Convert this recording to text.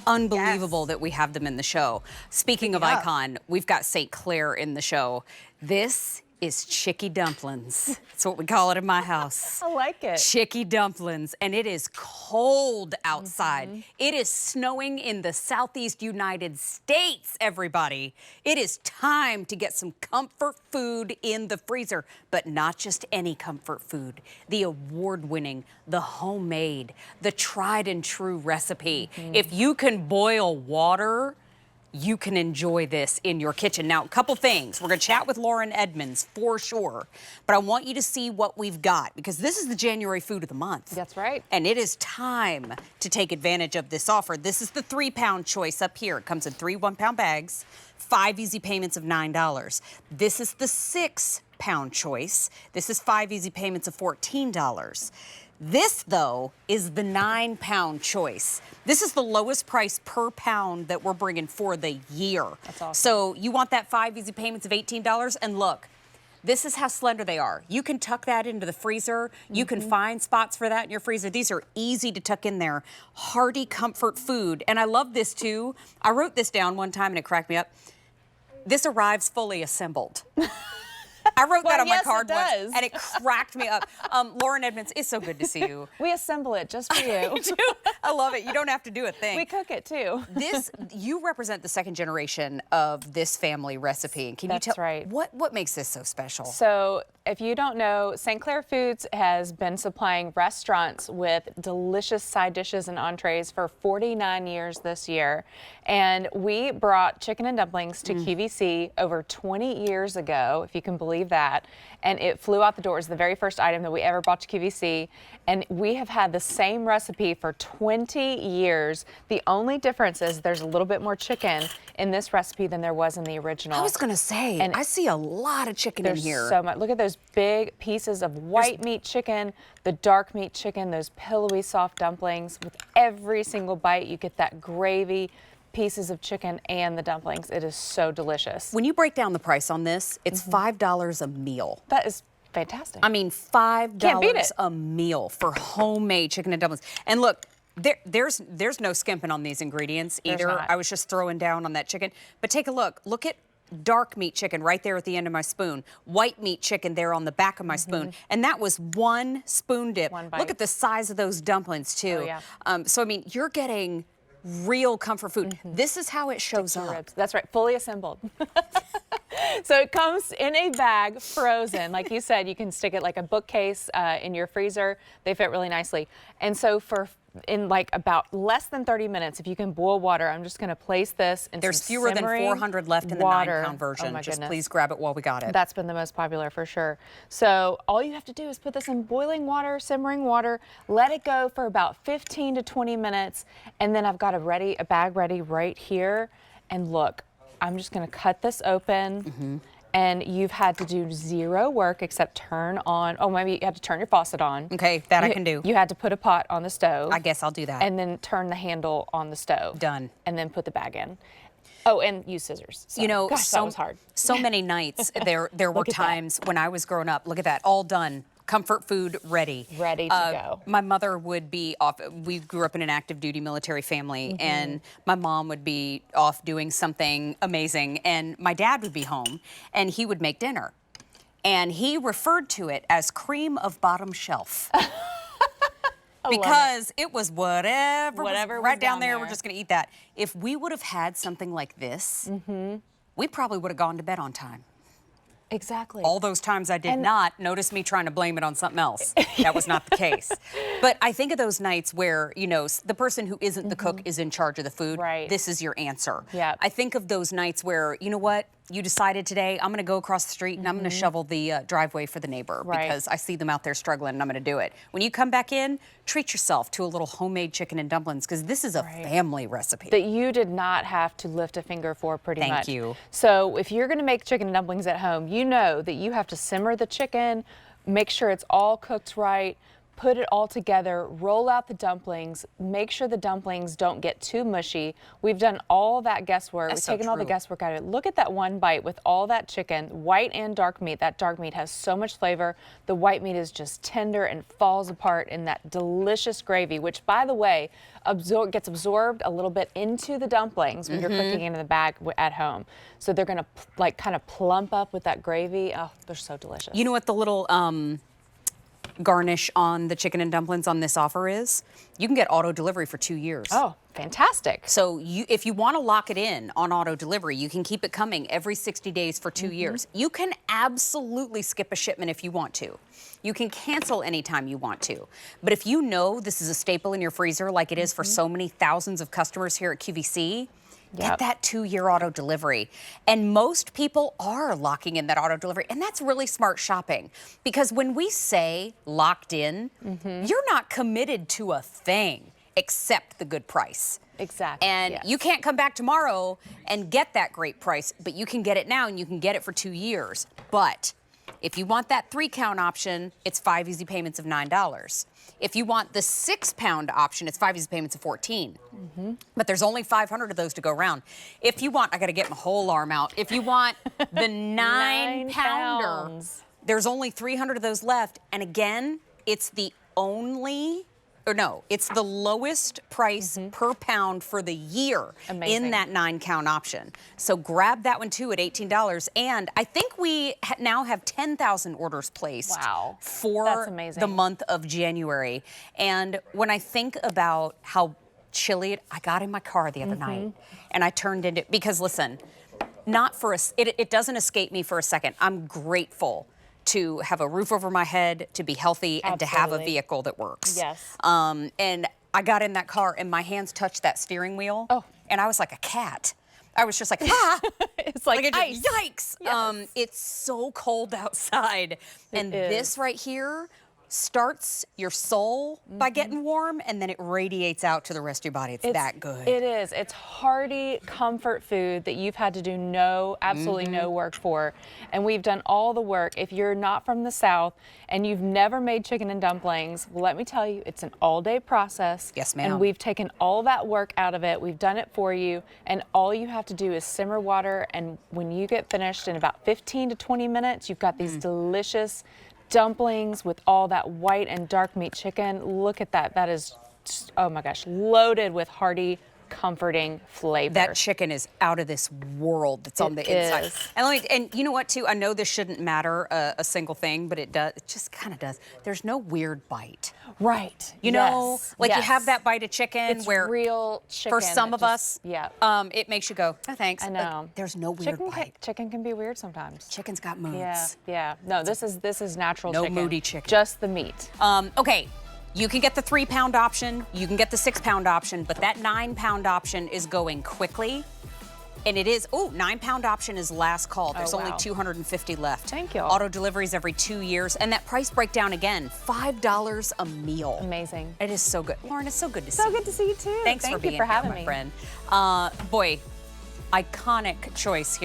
unbelievable that we have them in the show. Speaking of icon, we've got St. Clair in the show. This is Chicky Dumplings. That's what we call it in my house. I like it. Chicky Dumplings, and it is cold outside. It is snowing in the southeast United States, everybody. It is time to get some comfort food in the freezer, but not just any comfort food. The award-winning, the homemade, the tried and true recipe. If you can boil water, you can enjoy this in your kitchen. Now, a couple things. We're going to chat with Lauren Edmonds for sure, but I want you to see what we've got because this is the January food of the month. That's right. And it is time to take advantage of this offer. This is the 3-pound choice up here. It comes in 3 1-pound bags, 5 easy payments of $9. This is the 6-pound choice. This is 5 easy payments of $14. This, though, is the 9-pound choice. This is the lowest price per pound that we're bringing for the year. That's awesome. So you want that 5 easy payments of $18? And look, this is how slender they are. You can tuck that into the freezer. You can find spots for that in your freezer. These are easy to tuck in there. Hearty comfort food. And I love this, too. I wrote this down one time, and it cracked me up. This arrives fully assembled. I wrote that on my card once, and it cracked me up. Lauren Edmonds, it's so good to see you. We assemble it just for you. I love it. You don't have to do a thing. We cook it too. You represent the second generation of this family recipe. And can you tell right. what makes this so special? So, if you don't know, St. Clair Foods has been supplying restaurants with delicious side dishes and entrees for 49 years this year. And we brought chicken and dumplings to QVC over 20 years ago, if you can believe that. And it flew out the doors, the very first item that we ever brought to QVC. And we have had the same recipe for 20 years. The only difference is there's a little bit more chicken in this recipe than there was in the original. I was going to say, and I see a lot of chicken in here. There's so much. Look at those big pieces of white meat chicken, the dark meat chicken, those pillowy soft dumplings. With every single bite, you get that gravy, pieces of chicken, and the dumplings. It is so delicious. When you break down the price on this, it's $5 a meal. That is fantastic. I mean, $5 Can't beat it. a meal for homemade chicken and dumplings. And look, there's no skimping on these ingredients either. I was just throwing down on that chicken. But take a look. Look at dark meat chicken right there at the end of my spoon. White meat chicken there on the back of my spoon. And that was one spoon dip. One bite. Look at the size of those dumplings, too. Oh, yeah. So, I mean, you're getting real comfort food. This is how it shows up. Ribs. That's right, fully assembled. So it comes in a bag, frozen. Like you said, you can stick it like a bookcase in your freezer. They fit really nicely. And so in like about less than 30 minutes, if you can boil water, I'm just going to place this in There's some fewer than 400 left in the 9-pound version. Oh my just goodness. please grab it while we got it. That's been the most popular for sure. So all you have to do is put this in boiling water, simmering water, let it go for about 15 to 20 minutes, and then I've got a bag ready right here. And look, I'm just going to cut this open. And you've had to do zero work except turn on, maybe you had to turn your faucet on. Okay, that I can do. You had to put a pot on the stove. I guess I'll do that. And then turn the handle on the stove. Done. And then put the bag in. Oh, and use scissors. So, you know, gosh, that was hard. So many nights there were times when I was growing up, look at that, all done. Comfort food ready. Ready to go. My mother would be off. We grew up in an active duty military family, and my mom would be off doing something amazing, and my dad would be home, and he would make dinner. And he referred to it as cream of bottom shelf. Because it was whatever was right down there, we're just going to eat that. If we would have had something like this, we probably would have gone to bed on time. Exactly. All those times I did not, notice me trying to blame it on something else. That was not the case. But I think of those nights where, you know, the person who isn't the cook is in charge of the food. Right. This is your answer. Yeah. I think of those nights where, you know what, you decided today, I'm going to go across the street and I'm going to shovel the driveway for the neighbor because I see them out there struggling and I'm going to do it. When you come back in, treat yourself to a little homemade chicken and dumplings because this is a family recipe. That you did not have to lift a finger for pretty much. Thank you. So if you're going to make chicken and dumplings at home, you know that you have to simmer the chicken, make sure it's all cooked right, put it all together, roll out the dumplings, make sure the dumplings don't get too mushy. We've done all that guesswork. That's We've so taken all the true. guesswork out of it. Look at that one bite with all that chicken, white and dark meat. That dark meat has so much flavor. The white meat is just tender and falls apart in that delicious gravy, which, by the way, gets absorbed a little bit into the dumplings when you're cooking it in the bag at home. So they're going to like kind of plump up with that gravy. Oh, they're so delicious. You know what the little garnish on the chicken and dumplings on this offer is? You can get auto delivery for 2 years. Oh, fantastic. So if you want to lock it in on auto delivery, you can keep it coming every 60 days for 2 years. You can absolutely skip a shipment if you want to. You can cancel anytime you want to. But if you know this is a staple in your freezer like it is for so many thousands of customers here at QVC, get that 2-year auto delivery. And most people are locking in that auto delivery. And that's really smart shopping. Because when we say locked in, you're not committed to a thing except the good price. Exactly. And you can't come back tomorrow and get that great price, but you can get it now and you can get it for 2 years. But if you want that 3-count option, it's 5 easy payments of $9. If you want the 6-pound option, it's 5 easy payments of $14. But there's only 500 of those to go around. If you want, I got to get my whole arm out. If you want the 9-pounder, there's only 300 of those left. And again, it's the it's the lowest price per pound for the year in that 9-count option. So grab that one too at $18. And I think we now have 10,000 orders placed for the month of January. And when I think about how chilly I got in my car the other night, and I turned into, because listen, it doesn't escape me for a second. I'm grateful to have a roof over my head, to be healthy, and to have a vehicle that works. Yes. And I got in that car and my hands touched that steering wheel. Oh. And I was like a cat. I was just like, ah! It's like ice. Yikes! Yes. It's so cold outside. And this right here starts your soul by getting warm, and then it radiates out to the rest of your body. It's that good. It is. It's hearty comfort food that you've had to do absolutely no work for. And we've done all the work. If you're not from the South and you've never made chicken and dumplings, well, let me tell you, it's an all-day process. Yes, ma'am. And we've taken all that work out of it. We've done it for you. And all you have to do is simmer water. And when you get finished in about 15 to 20 minutes, you've got these delicious dumplings with all that white and dark meat chicken. Look at that. That is, just, oh my gosh, loaded with hearty, comforting flavor. That chicken is out of this world that's on the inside. And you know what, too? I know this shouldn't matter a single thing, but it does. It just kind of does. There's no weird bite. Right. You know, like you have that bite of chicken where real chicken. For some of us, it makes you go, oh, thanks. I know. Like, there's no weird bite. Chicken can be weird sometimes. Chicken's got moods. Yeah. No, this is natural chicken. No moody chicken. Just the meat. Okay. You can get the 3-pound option, you can get the 6-pound option, but that 9-pound option is going quickly. And it is, 9-pound option is last call. There's only 250 left. Thank you. Auto deliveries every 2 years. And that price breakdown again, $5 a meal. Amazing. It is so good. Lauren, it's so good to see you. So good to see you too. Thanks for being here, having me. My friend. Boy, iconic choice here.